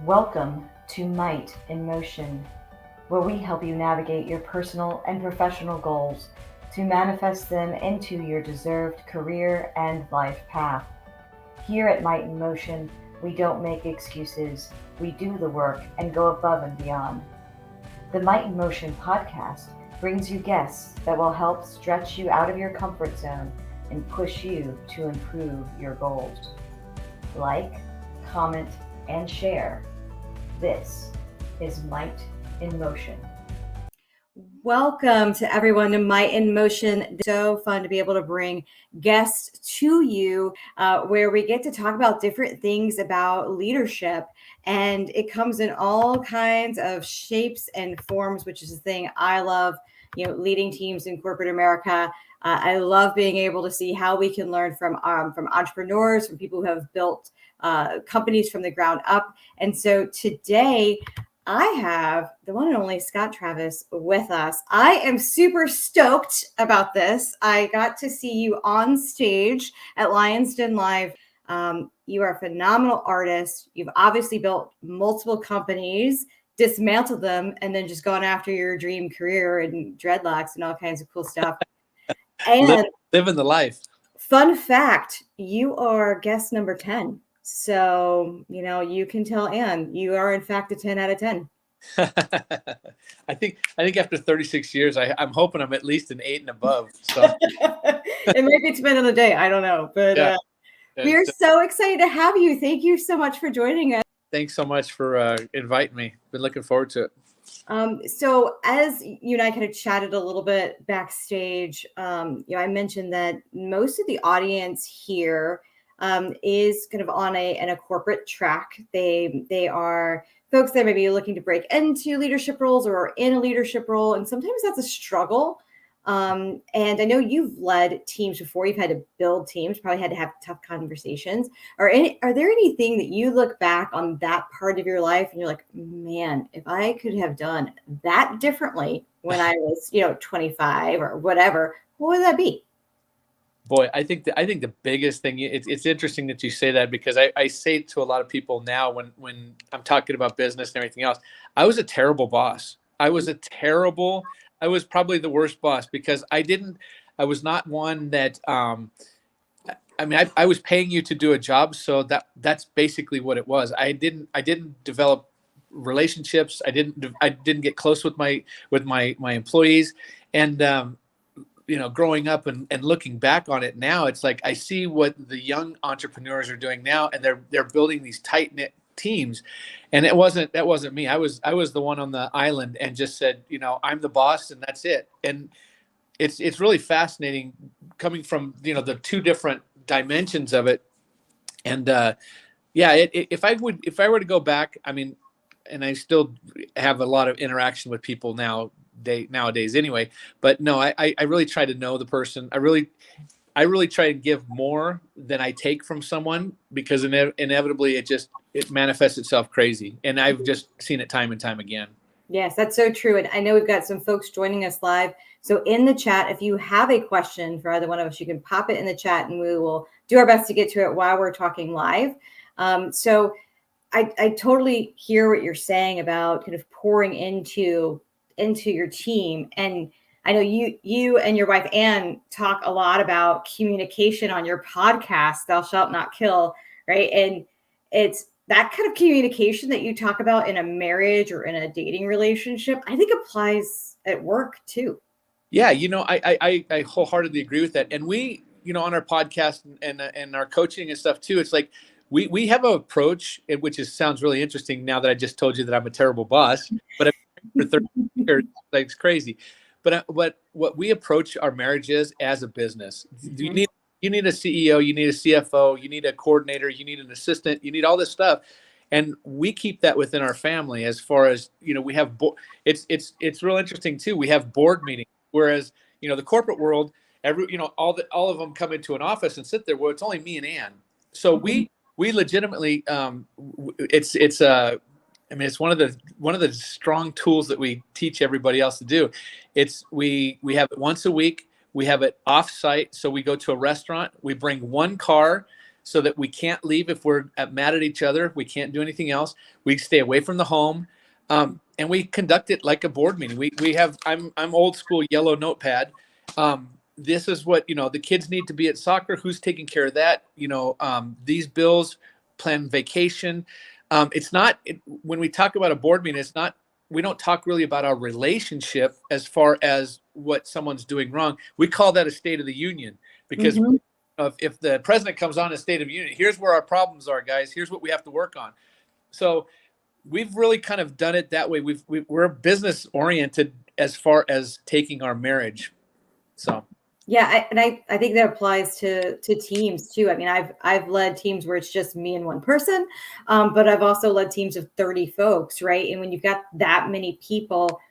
Welcome to Might in Motion, where we help you navigate your personal and professional goals to manifest them into your deserved career and life path. Here at Might in Motion, we don't make excuses, we do the work and go above and beyond. The Might in Motion podcast brings you guests that will help stretch you out of your comfort zone and push you to improve your goals. Like, comment, and share. This is Might in Motion. Welcome to everyone to Might in Motion. So fun to be able to bring guests to you where we get to talk about different things about leadership. And it comes in all kinds of shapes and forms, which is the thing I love, leading teams in corporate America. I love being able to see how we can learn from entrepreneurs, from people who have built companies from the ground up. And so today I have the one and only Scott Travis with us. I am super stoked about this. I got to see you on stage at Lions Den Live. You are a phenomenal artist. You've obviously built multiple companies, dismantled them, and then just gone after your dream career and dreadlocks and all kinds of cool stuff. And living the life. Fun fact, you are guest number 10. So, you can tell Anne, you are in fact a 10 out of 10. I think after 36 years, I'm hoping I'm at least an 8 and above. So it might be depending on the day. I don't know, but yeah. We're so excited to have you. Thank you so much for joining us. Thanks so much for inviting me. Been looking forward to it. So as you and I kind of chatted a little bit backstage, I mentioned that most of the audience here is kind of on a corporate track. They are folks that may be looking to break into leadership roles or are in a leadership role, and sometimes that's a struggle. And I know you've led teams before. You've had to build teams, probably had to have tough conversations. Are there anything that you look back on that part of your life and you're like, man, if I could have done that differently when I was, 25 or whatever, what would that be? Boy, I think the biggest thing, it's interesting that you say that, because I say to a lot of people now when I'm talking about business and everything else, I was a terrible boss. I was probably the worst boss, because I was not one that, I was paying you to do a job. So that's basically what it was. I didn't develop relationships. I didn't get close with my employees. And, growing up and looking back on it now, it's like I see what the young entrepreneurs are doing now, and they're building these tight knit teams. And that wasn't me. I was the one on the island and just said, I'm the boss and that's it. And it's really fascinating coming from, the two different dimensions of it. And if I were to go back, and I still have a lot of interaction with people nowadays anyway, but no, I really try to know the person. I really try to give more than I take from someone, because inevitably it manifests itself crazy. And I've just seen it time and time again. Yes, that's so true. And I know we've got some folks joining us live. So in the chat, if you have a question for either one of us, you can pop it in the chat and we will do our best to get to it while we're talking live. So I totally hear what you're saying about kind of pouring into your team. And I know you and your wife Anne talk a lot about communication on your podcast, Thou Shalt Not Kill, right? And it's that kind of communication that you talk about in a marriage or in a dating relationship, I think applies at work too. Yeah, I wholeheartedly agree with that. And we, on our podcast and our coaching and stuff too, it's like we have an approach, which sounds really interesting now that I just told you that I'm a terrible boss, but for 30 years, like, it's crazy. But what we approach our marriage is as a business. Mm-hmm. You need a CEO, you need a CFO, you need a coordinator, you need an assistant, you need all this stuff. And we keep that within our family. As far as, we have, it's real interesting too. We have board meetings, whereas, the corporate world, all of them come into an office and sit there. Well, it's only me and Ann. So we legitimately, it's one of the strong tools that we teach everybody else to do. We have it once a week. We have it off-site. So we go to a restaurant. We bring one car. so that we can't leave if we're mad at each other. We can't do anything else. We stay away from the home, and we conduct it like a board meeting. We have I'm old school yellow notepad. This is what the kids need to be at soccer. Who's taking care of that? These bills, plan vacation. It's not when we talk about a board meeting. It's not. We don't talk really about our relationship as far as what someone's doing wrong. We call that a State of the Union, because if the president comes on a State of the Union, here's where our problems are, guys. Here's what we have to work on. So we've really kind of done it that way. We're business oriented as far as taking our marriage. So. Yeah, I think that applies to teams too. I mean, I've led teams where it's just me and one person, but I've also led teams of 30 folks, right? And when you've got that many people,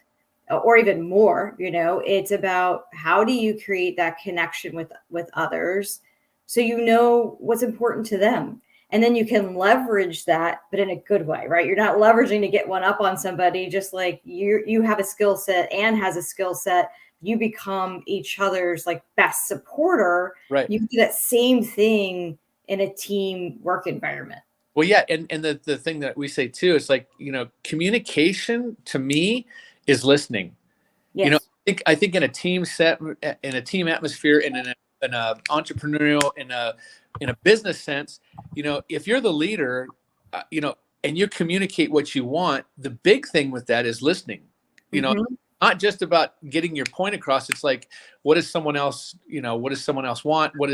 or even more, it's about how do you create that connection with others, so what's important to them, and then you can leverage that, but in a good way, right? You're not leveraging to get one up on somebody. Just like you have a skill set and has a skill set, you become each other's like best supporter. Right. You do that same thing in a team work environment. Well, yeah. And the thing that we say too, is like, communication to me is listening. Yes. I think in a team set, in a team atmosphere, in an entrepreneurial, in a business sense, if you're the leader, and you communicate what you want, the big thing with that is listening. Not just about getting your point across. It's like, what does someone else want? What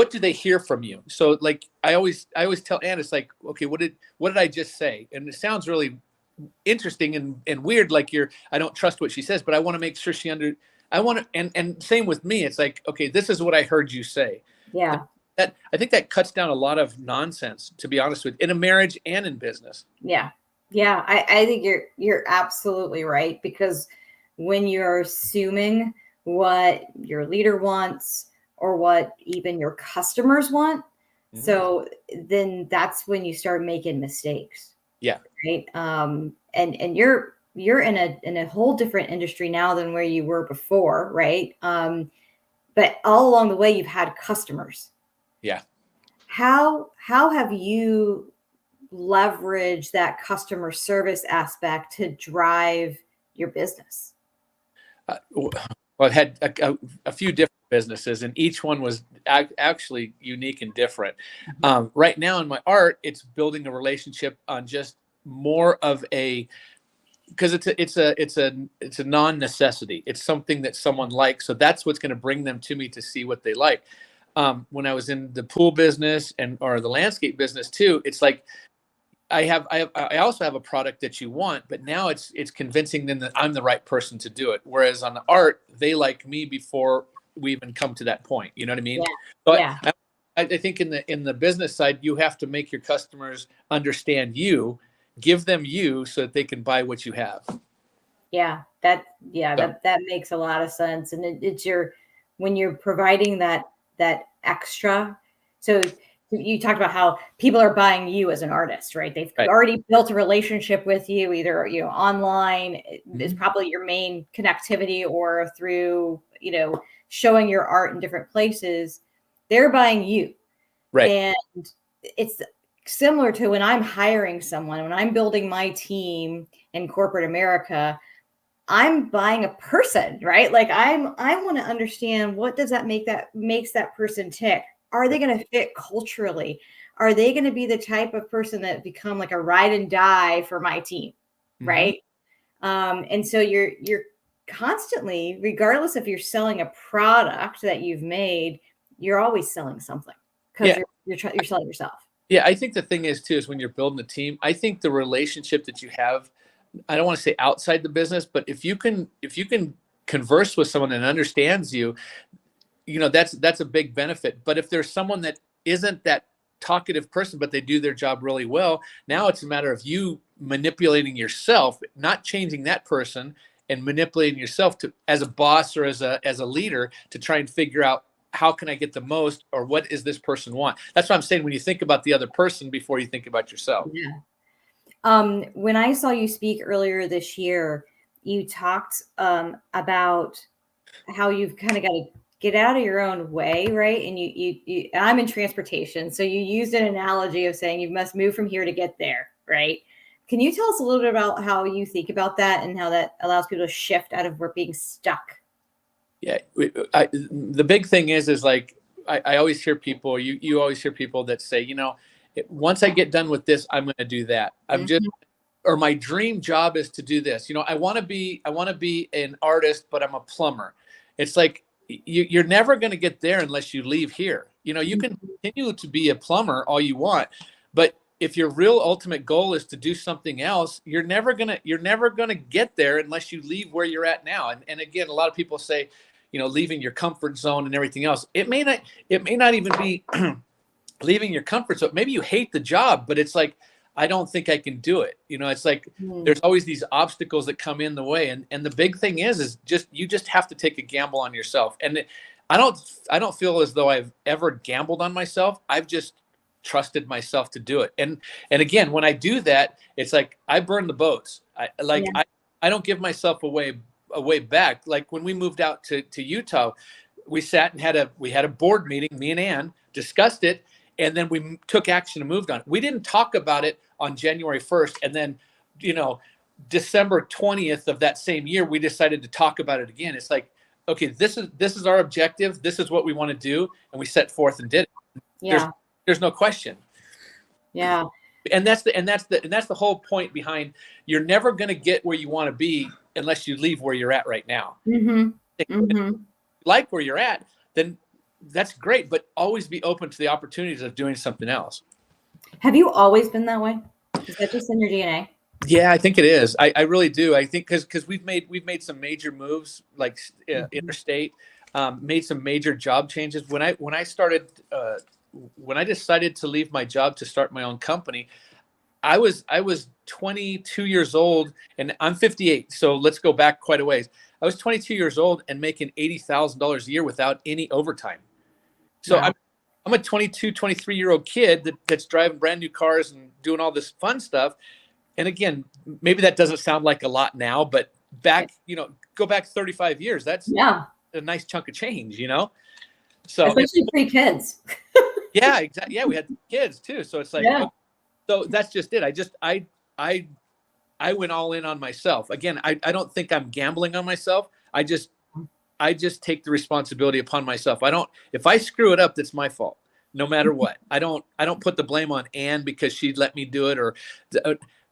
do they hear from you? So like, I always tell Ann, it's like, okay, what did I just say? And it sounds really interesting and weird. Like I don't trust what she says, but I want to make sure and same with me. It's like, okay, this is what I heard you say. Yeah. I think that cuts down a lot of nonsense, to be honest with you, in a marriage and in business. Yeah. Yeah, I think you're absolutely right, because when you're assuming what your leader wants or what even your customers want, so then that's when you start making mistakes. Yeah. Right. And you're in a whole different industry now than where you were before, right? But all along the way, you've had customers. Yeah. How have you leverage that customer service aspect to drive your business? Well, I've had a few different businesses, and each one was actually unique and different. Right now in my art, it's building a relationship on just more of because it's a non-necessity. It's something that someone likes, so that's what's going to bring them to me to see what they like. When I was in the pool business or the landscape business too, it's like, I also have a product that you want, but now it's convincing them that I'm the right person to do it. Whereas on the art, they like me before we even come to that point. You know what I mean? Yeah. But Yeah. I think in the business side, you have to make your customers understand you, give them you, so that they can buy what you have. Yeah, that makes a lot of sense. And it's when you're providing that extra. So you talked about how people are buying you as an artist, right? They've already built a relationship with you, either online is probably your main connectivity, or through showing your art in different places. They're buying you, right? And it's similar to when I'm hiring someone, when I'm building my team in corporate America. I'm buying a person, right? Like I want to understand, what does that makes that person tick? Are they going to fit culturally? Are they going to be the type of person that become like a ride and die for my team? Right. And so you're constantly, regardless if you're selling a product that you've made, you're always selling something, because you're selling yourself. Yeah. I think the thing is too, is when you're building a team, I think the relationship that you have, I don't want to say outside the business, but if you can converse with someone that understands you, that's a big benefit. But if there's someone that isn't that talkative person, but they do their job really well, now it's a matter of you manipulating yourself, not changing that person, and manipulating yourself as a boss or as a leader, to try and figure out, how can I get the most, or what does this person want? That's what I'm saying. When you think about the other person before you think about yourself. Yeah. When I saw you speak earlier this year, you talked about how you've kind of got to get out of your own way, right? And I'm in transportation. So you used an analogy of saying you must move from here to get there, right? Can you tell us a little bit about how you think about that and how that allows people to shift out of being stuck? Yeah, the big thing is like I always hear people. You always hear people that say, once I get done with this, I'm going to do that. Mhm. Or my dream job is to do this. I want to be an artist, but I'm a plumber. It's like you're never going to get there unless you leave here. You can continue to be a plumber all you want, but if your real ultimate goal is to do something else, you're never gonna get there unless you leave where you're at now. And again, a lot of people say, leaving your comfort zone and everything else. It may not even be leaving your comfort zone. Maybe you hate the job, but it's like, I don't think I can do it. It's like Mm. there's always these obstacles that come in the way. And the big thing is you just have to take a gamble on yourself. And I don't feel as though I've ever gambled on myself. I've just trusted myself to do it. And again, when I do that, it's like I burn the boats. Yeah. I don't give myself a way back. Like when we moved out to Utah, we sat and had a board meeting, me and Ann discussed it, and then we took action and moved on. We didn't talk about it on January 1st, and then December 20th of that same year we decided to talk about it again. It's like, okay, this is our objective, this is what we want to do, and we set forth and did it. Yeah. There's no question. Yeah. And that's the whole point behind, you're never going to get where you want to be unless you leave where you're at right now. Mm-hmm. If Mm-hmm. you like where you're at, then that's great, but always be open to the opportunities of doing something else. Have you always been that way? Is that just in your DNA? Yeah, I think it is. I really do. I think because we've made some major moves, like interstate, made some major job changes. When I decided to leave my job to start my own company, I was 22 years old, and I'm 58. So let's go back quite a ways. I was 22 years old and making $80,000 a year without any overtime. So Wow. I'm a 22, 23-year-old kid that's driving brand new cars and doing all this fun stuff. And again, maybe that doesn't sound like a lot now, but go back 35 years. That's Yeah. a nice chunk of change. So Especially pre-kids. yeah, exactly. Yeah, we had kids too. So it's like, Yeah. okay, so that's just it. I went all in on myself. Again, I don't think I'm gambling on myself. I just take the responsibility upon myself. If I screw it up, that's my fault, no matter what. I don't put the blame on Ann because she let me do it, or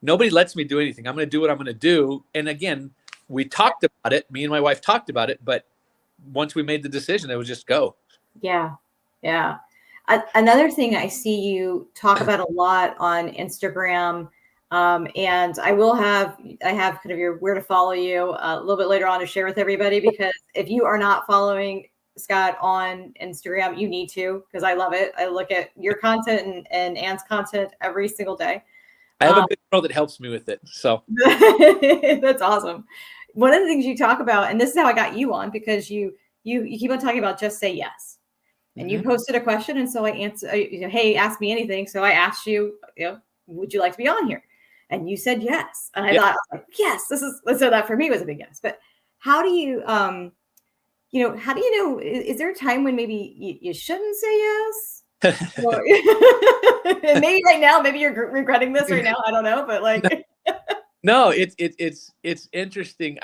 nobody lets me do anything. I'm going to do what I'm going to do. And again, we talked about it. Me and my wife talked about it, but once we made the decision, it was just go. Yeah. Yeah. Another thing I see you talk about a lot on Instagram, and I have kind of your where to follow you a little bit later on to share with everybody, because if you are not following Scott on Instagram, you need to, because I love it. I look at your content and Ann's content every single day. I have a big girl that helps me with it. So That's awesome. One of the things you talk about, and this is how I got you on, because you keep on talking about just say yes. And you posted a question, and so I answered, hey, ask me anything. So I asked you, would you like to be on here? And you said yes. And I thought, yes, so that for me was a big yes. But how do you, how do you know, is there a time when maybe you shouldn't say yes? Or, and maybe right now, maybe you're regretting this right now. I don't know, but like. No, it's interesting.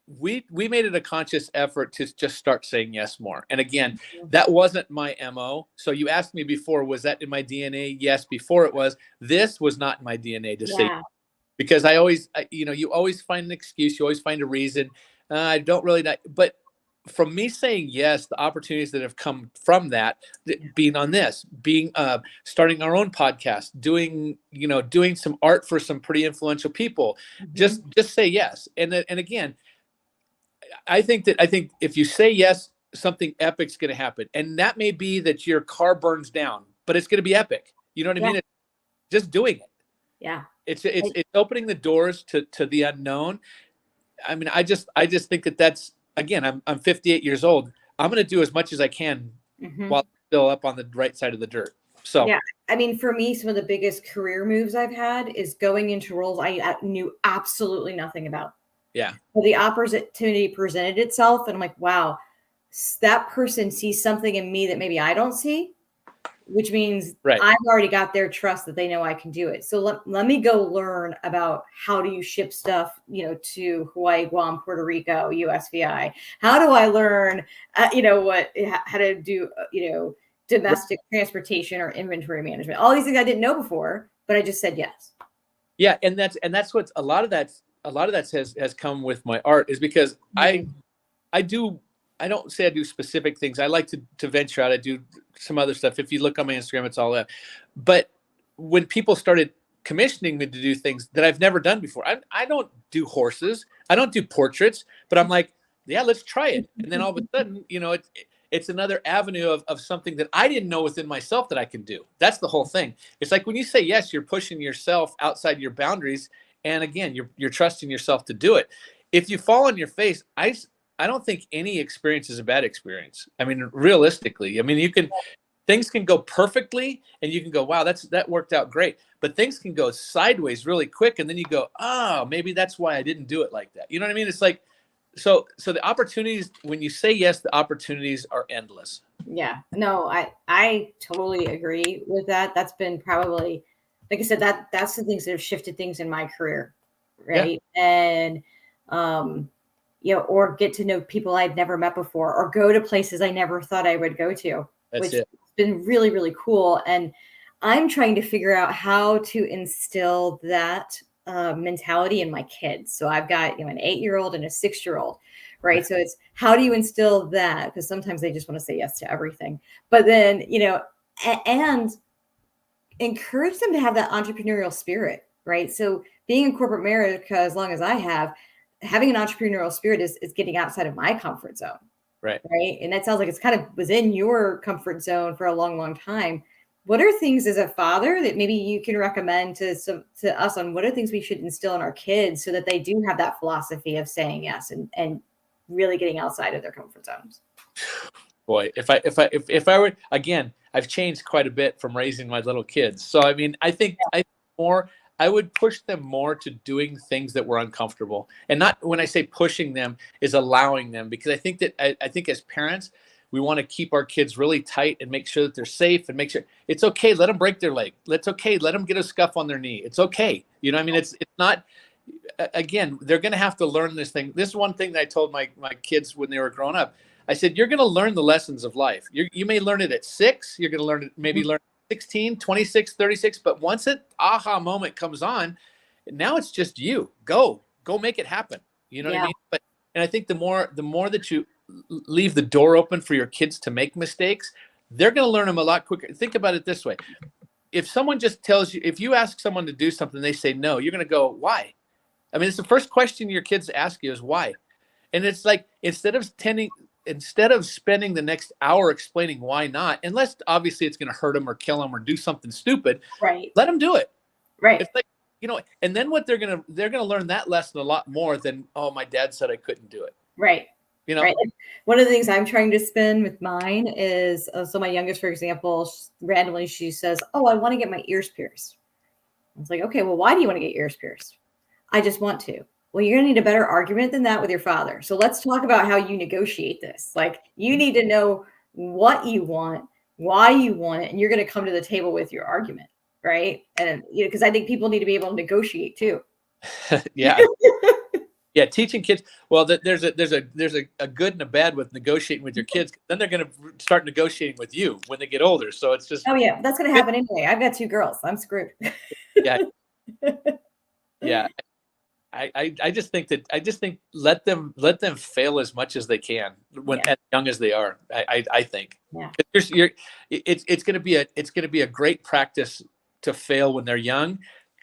We made it a conscious effort to just start saying yes more. And again, that wasn't my MO. So you asked me before, was that in my DNA? Yes, before it was. This was not in my DNA to say, because you always find an excuse, you always find a reason. I don't really not, but from me saying yes, the opportunities that have come from that, being on this, starting our own podcast, doing some art for some pretty influential people, just say yes. And again, I think if you say yes, something epic's going to happen. And that may be that your car burns down, but it's going to be epic. You know what I mean? It's just doing it. Yeah. It's opening the doors to the unknown. I mean, I just think that's, again, I'm 58 years old. I'm going to do as much as I can while still up on the right side of the dirt. So yeah, I mean, for me, some of the biggest career moves I've had is going into roles I knew absolutely nothing about. Yeah. Well, the opportunity presented itself, and I'm like, wow, that person sees something in me that maybe I don't see, which means Right. I've already got their trust that they know I can do it. So let me go learn about how do you ship stuff, to Hawaii, Guam, Puerto Rico, USVI. How do I learn, how to do, domestic transportation or inventory management? All these things I didn't know before, but I just said yes. Yeah, and that's what a lot of that has come with my art, is because I don't say I do specific things. I like to venture out. I do some other stuff. If you look on my Instagram, it's all that. But when people started commissioning me to do things that I've never done before, I don't do horses. I don't do portraits, but I'm like, yeah, let's try it. And then all of a sudden, it's another avenue of something that I didn't know within myself that I can do. That's the whole thing. It's like when you say yes, you're pushing yourself outside your boundaries. And again, you're trusting yourself to do it. If you fall on your face, I don't think any experience is a bad experience. I mean, realistically, things can go perfectly and you can go, wow, that worked out great. But things can go sideways really quick. And then you go, oh, maybe that's why I didn't do it like that. You know what I mean? It's like, so the opportunities, when you say yes, the opportunities are endless. Yeah, no, I totally agree with that. That's been probably, like I said, that's the things that have shifted things in my career, right? Yeah. And or get to know people I'd never met before, or go to places I never thought I would go to. That's which has been really, really cool. And I'm trying to figure out how to instill that mentality in my kids. So I've got an 8-year-old and a 6-year-old, right? So it's how do you instill that? Because sometimes they just want to say yes to everything, but then and encourage them to have that entrepreneurial spirit, right? So being in corporate America, as long as I have, having an entrepreneurial spirit is getting outside of my comfort zone. Right. Right. And that sounds like it's kind of within your comfort zone for a long, long time. What are things as a father that maybe you can recommend to us on what are things we should instill in our kids so that they do have that philosophy of saying yes and really getting outside of their comfort zones? Boy, if I were, again, I've changed quite a bit from raising my little kids. So, I mean, I think I would push them more to doing things that were uncomfortable. And not, when I say pushing them, is allowing them, because I think that I think as parents, we want to keep our kids really tight and make sure that they're safe and make sure it's okay. Let them break their leg. It's okay. Let them get a scuff on their knee. It's okay. I mean, it's not, again, they're going to have to learn this thing. This is one thing that I told my kids when they were growing up. I said, you're going to learn the lessons of life. You may learn it at 6. You're going to learn it, learn 16, 26, 36. But once an aha moment comes on, now it's just you. Go make it happen. You know what I mean? And I think the more that you leave the door open for your kids to make mistakes, they're going to learn them a lot quicker. Think about it this way. If someone just tells you, if you ask someone to do something, they say no, you're going to go, why? I mean, it's the first question your kids ask you is why. And it's like, instead of spending the next hour explaining why not, unless obviously it's going to hurt them or kill them or do something stupid, right? Let them do it. Right. It's like, and then what they're going to learn that lesson a lot more than, oh, my dad said I couldn't do it. Right. Right. One of the things I'm trying to spin with mine is, so my youngest, for example, randomly, she says, oh, I want to get my ears pierced. I was like, okay, well, why do you want to get your ears pierced? I just want to. Well, you're going to need a better argument than that with your father. So let's talk about how you negotiate this. Like, you need to know what you want, why you want it, and you're going to come to the table with your argument, right? And because I think people need to be able to negotiate too. Yeah. Yeah, teaching kids. Well, there's a good and a bad with negotiating with your kids. Then they're going to start negotiating with you when they get older. So it's just. Oh yeah, that's going to happen anyway. I've got 2 girls. I'm screwed. Yeah. Yeah. I just think let them fail as much as they can when as young as they are. I think. Yeah. It's going to be a great practice to fail when they're young.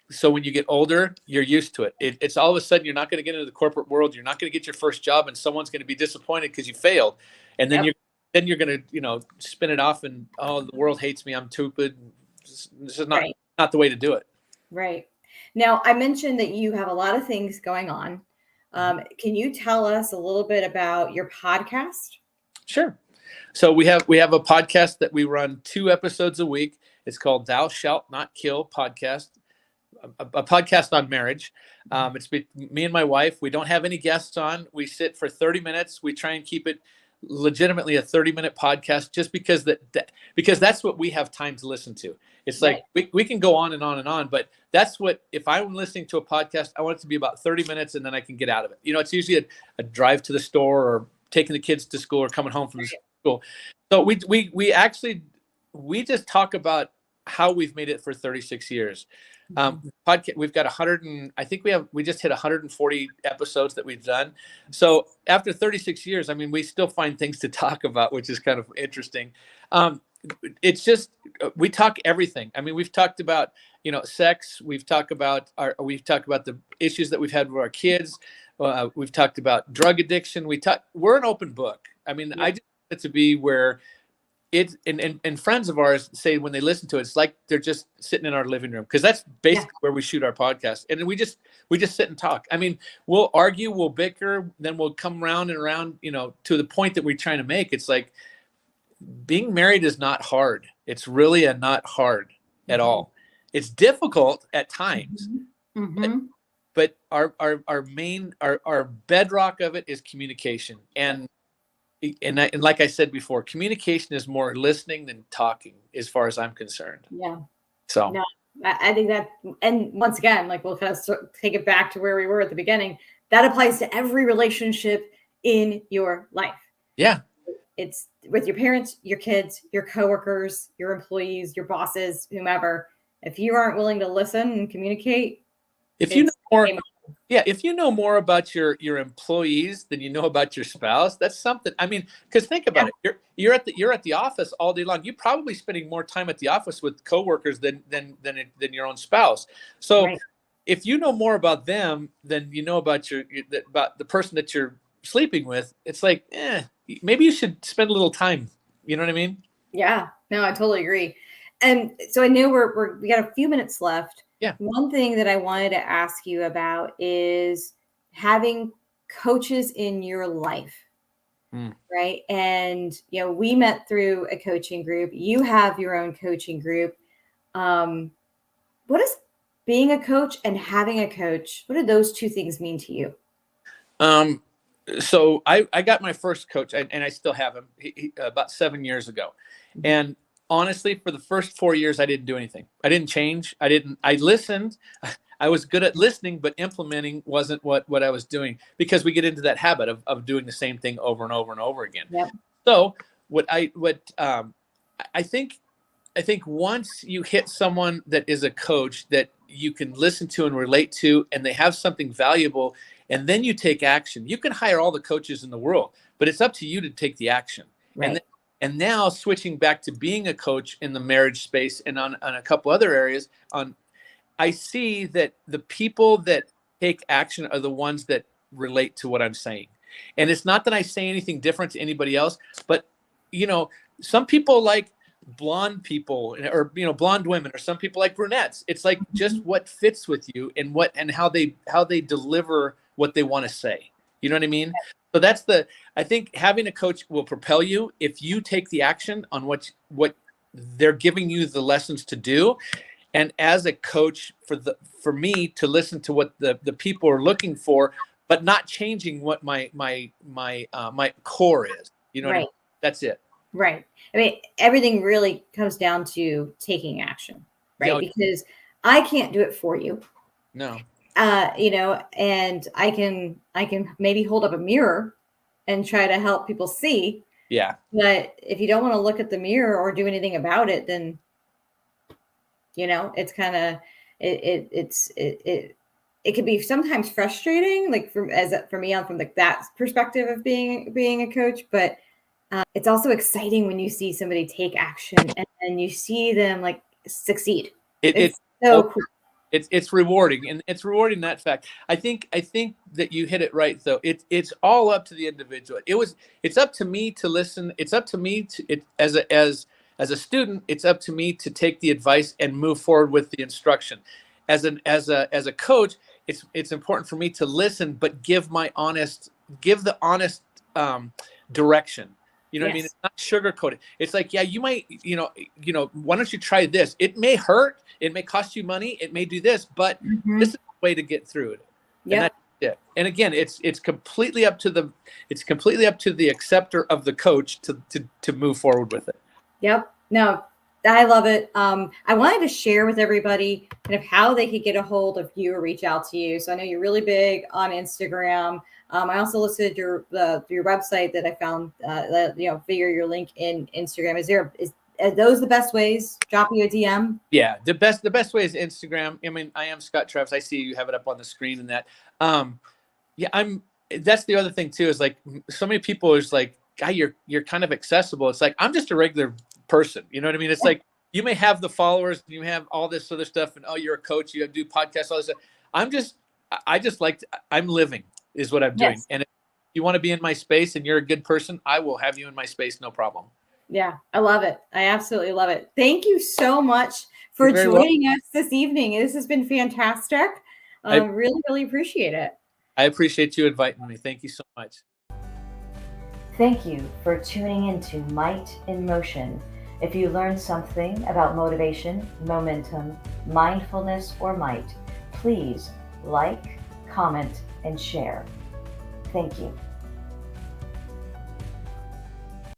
So when you get older, you're used to it. It's all of a sudden you're not going to get into the corporate world. You're not going to get your first job, and someone's going to be disappointed because you failed, and then you're going to spin it off and, oh, the world hates me. I'm stupid. This is not the way to do it. Right. Now, I mentioned that you have a lot of things going on. Can you tell us a little bit about your podcast? Sure. So we have a podcast that we run 2 episodes a week. It's called Thou Shalt Not Kill Podcast. A podcast on marriage. It's me and my wife. We don't have any guests on. We sit for 30 minutes. We try and keep it legitimately a 30-minute podcast just because because that's what we have time to listen to. It's like we can go on and on and on, but that's what, if I'm listening to a podcast, I want it to be about 30 minutes and then I can get out of it. It's usually a drive to the store or taking the kids to school or coming home from school. So we actually, we just talk about how we've made it for 36 years. Podcast, we've got 100 and I think we just hit 140 episodes that we've done. So after 36 years, I mean, we still find things to talk about, which is kind of interesting. It's just, we talk everything. I mean, we've talked about, sex. We've talked about the issues that we've had with our kids. We've talked about drug addiction. We're an open book. I mean, I just want it to be where it, and friends of ours say when they listen to it, it's like they're just sitting in our living room, because that's basically where we shoot our podcast. And we just sit and talk. I mean, we'll argue, we'll bicker, then we'll come round and around, to the point that we're trying to make. It's like, being married is not hard. It's really not hard at all. It's difficult at times, but our main bedrock of it is communication. And like I said before, communication is more listening than talking, as far as I'm concerned. Yeah. So no, I think that, and once again, like, we'll kind of take it back to where we were at the beginning. That applies to every relationship in your life. Yeah. It's with your parents, your kids, your coworkers, your employees, your bosses, whomever. If you aren't willing to listen and communicate, if you know more about your employees than you know about your spouse, that's something. I mean, because think about it. You're at the office all day long. You're probably spending more time at the office with coworkers than your own spouse. So if you know more about them than you know about about the person that you're sleeping with, it's like, maybe you should spend a little time. You know what I mean? Yeah, no, I totally agree. And so I know we got a few minutes left. Yeah. One thing that I wanted to ask you about is having coaches in your life, right? And, we met through a coaching group. You have your own coaching group. What does being a coach and having a coach, what do those two things mean to you? So I got my first coach, and I still have him, about 7 years ago. And honestly, for the first 4 years, I didn't do anything. I didn't change. I listened. I was good at listening, but implementing wasn't what I was doing, because we get into that habit of doing the same thing over and over and over again. Yep. So I think once you hit someone that is a coach that you can listen to and relate to, and they have something valuable, and then you take action. You can hire all the coaches in the world, but it's up to you to take the action. Right. And now switching back to being a coach in the marriage space and on a couple other areas, I see that the people that take action are the ones that relate to what I'm saying. And it's not that I say anything different to anybody else, but some people like blonde people, or blonde women, or some people like brunettes. It's like just what fits with you and how they deliver what they want to say. You know what I mean? So I think having a coach will propel you if you take the action on what they're giving you the lessons to do. And as a coach, for me to listen to what the people are looking for, but not changing what my core is. You know what I mean? That's it. Right. I mean, everything really comes down to taking action, right? Because I can't do it for you. No. And I can maybe hold up a mirror and try to help people see. Yeah. But if you don't want to look at the mirror or do anything about it, then, it's kind of, it can be sometimes frustrating, like for me, I'm from that perspective of being a coach, but it's also exciting when you see somebody take action and you see them like succeed. It's so cool. It's rewarding, and it's rewarding that fact. I think that you hit it right, though. It's all up to the individual. It's up to me to listen. It's up to me as a student. It's up to me to take the advice and move forward with the instruction. As a coach, it's important for me to listen, but give the honest direction. You know what I mean? It's not sugarcoated. It's like, yeah, you might, why don't you try this? It may hurt. It may cost you money. It may do this, but this is the way to get through it. Yeah. Yeah. And again, it's completely up to the acceptor of the coach to move forward with it. Yep. No, I love it. I wanted to share with everybody kind of how they could get a hold of you or reach out to you. So I know you're really big on Instagram. I also listed your website that I found, via your link in Instagram. Are those the best ways? Drop you a DM. Yeah, the best way is Instagram. I mean, I am Scott Travis. I see you have it up on the screen and that. Yeah, that's the other thing too, is like so many people is like, guy, you're kind of accessible. It's like, I'm just a regular person. You know what I mean? It's like, you may have the followers, you have all this other stuff, and oh, you're a coach, you do podcasts, all this stuff. I just like, I'm living is what I'm doing. Yes. And if you want to be in my space and you're a good person, I will have you in my space, no problem. Yeah, I love it. I absolutely love it. Thank you so much for You're very welcome. joining us this evening. This has been fantastic. Really, really appreciate it. I appreciate you inviting me. Thank you so much. Thank you for tuning into Might in Motion. If you learned something about motivation, momentum, mindfulness, or might, please like, comment, and share. Thank you.